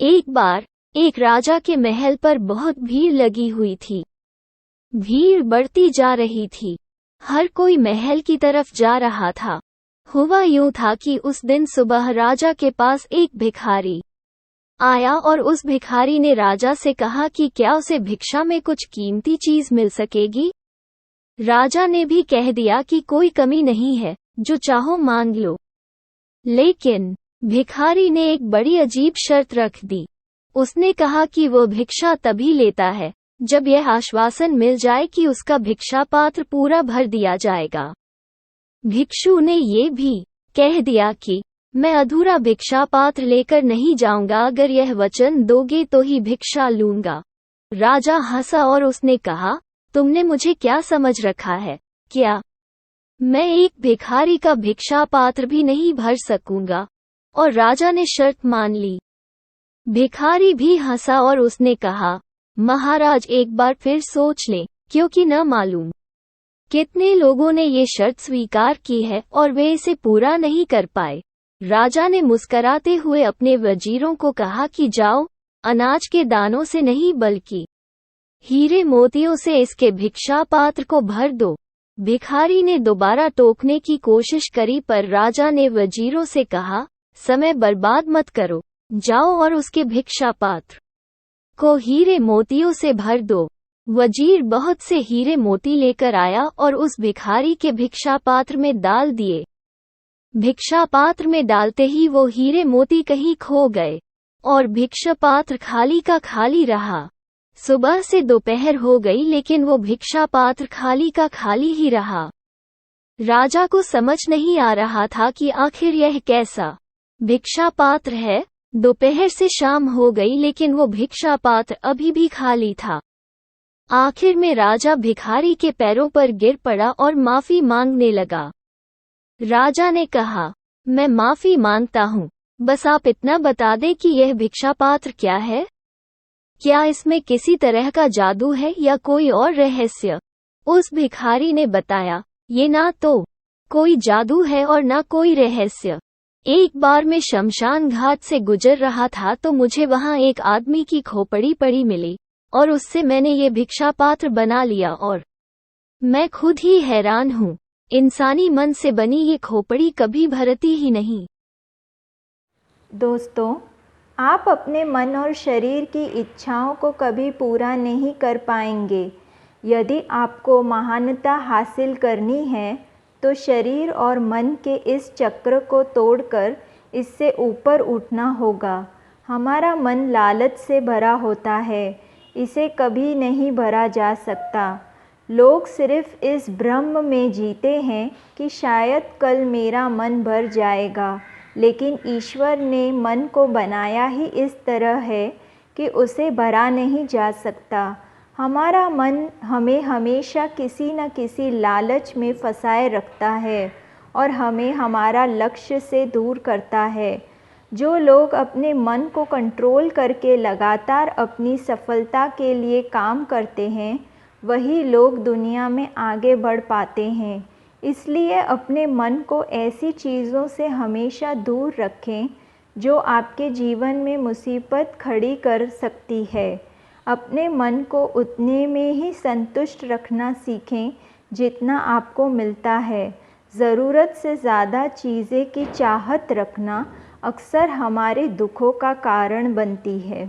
एक बार एक राजा के महल पर बहुत भीड़ लगी हुई थी। भीड़ बढ़ती जा रही थी। हर कोई महल की तरफ जा रहा था। हुआ यूं था कि उस दिन सुबह राजा के पास एक भिखारी आया और उस भिखारी ने राजा से कहा कि क्या उसे भिक्षा में कुछ कीमती चीज मिल सकेगी। राजा ने भी कह दिया कि कोई कमी नहीं है, जो चाहो मांग लो। लेकिन भिखारी ने एक बड़ी अजीब शर्त रख दी। उसने कहा कि वो भिक्षा तभी लेता है जब यह आश्वासन मिल जाए कि उसका भिक्षा पात्र पूरा भर दिया जाएगा। भिक्षु ने ये भी कह दिया कि मैं अधूरा भिक्षा पात्र लेकर नहीं जाऊंगा, अगर यह वचन दोगे तो ही भिक्षा लूंगा। राजा हंसा और उसने कहा, तुमने मुझे क्या समझ रखा है? क्या मैं एक भिखारी का भिक्षा पात्र भी नहीं भर सकूंगा? और राजा ने शर्त मान ली। भिखारी भी हंसा और उसने कहा, महाराज एक बार फिर सोच लें, क्योंकि न मालूम कितने लोगों ने ये शर्त स्वीकार की है और वे इसे पूरा नहीं कर पाए। राजा ने मुस्कराते हुए अपने वजीरों को कहा कि जाओ, अनाज के दानों से नहीं बल्कि हीरे मोतियों से इसके भिक्षा पात्र को भर दो। भिखारी ने दोबारा टोकने की कोशिश करी, पर राजा ने वजीरों से कहा, समय बर्बाद मत करो, जाओ और उसके भिक्षा पात्र को हीरे मोतियों से भर दो। वजीर बहुत से हीरे मोती लेकर आया और उस भिखारी के भिक्षा पात्र में डाल दिए। भिक्षा पात्र में डालते ही वो हीरे मोती कहीं खो गए और भिक्षा पात्र खाली का खाली रहा। सुबह से दोपहर हो गई, लेकिन वो भिक्षा पात्र खाली का खाली ही रहा। राजा को समझ नहीं आ रहा था कि आखिर यह कैसा भिक्षा पात्र है। दोपहर से शाम हो गई, लेकिन वो भिक्षा पात्र अभी भी खाली था। आखिर में राजा भिखारी के पैरों पर गिर पड़ा और माफी मांगने लगा। राजा ने कहा, मैं माफी मांगता हूँ, बस आप इतना बता दें कि यह भिक्षा पात्र क्या है? क्या इसमें किसी तरह का जादू है या कोई और रहस्य? उस भिखारी ने बताया, ये ना तो कोई जादू है और ना कोई रहस्य। एक बार मैं शमशान घाट से गुजर रहा था तो मुझे वहां एक आदमी की खोपड़ी पड़ी मिली और उससे मैंने ये भिक्षा पात्र बना लिया और मैं खुद ही हैरान हूँ। इंसानी मन से बनी ये खोपड़ी कभी भरती ही नहीं। दोस्तों, आप अपने मन और शरीर की इच्छाओं को कभी पूरा नहीं कर पाएंगे। यदि आपको महानता हासिल करनी है तो शरीर और मन के इस चक्र को तोड़कर इससे ऊपर उठना होगा। हमारा मन लालच से भरा होता है, इसे कभी नहीं भरा जा सकता। लोग सिर्फ इस भ्रम में जीते हैं कि शायद कल मेरा मन भर जाएगा, लेकिन ईश्वर ने मन को बनाया ही इस तरह है कि उसे भरा नहीं जा सकता। हमारा मन हमें हमेशा किसी न किसी लालच में फंसाए रखता है और हमें हमारा लक्ष्य से दूर करता है। जो लोग अपने मन को कंट्रोल करके लगातार अपनी सफलता के लिए काम करते हैं, वही लोग दुनिया में आगे बढ़ पाते हैं। इसलिए अपने मन को ऐसी चीज़ों से हमेशा दूर रखें जो आपके जीवन में मुसीबत खड़ी कर सकती है। अपने मन को उतने में ही संतुष्ट रखना सीखें जितना आपको मिलता है। ज़रूरत से ज़्यादा चीज़ें की चाहत रखना अक्सर हमारे दुखों का कारण बनती है।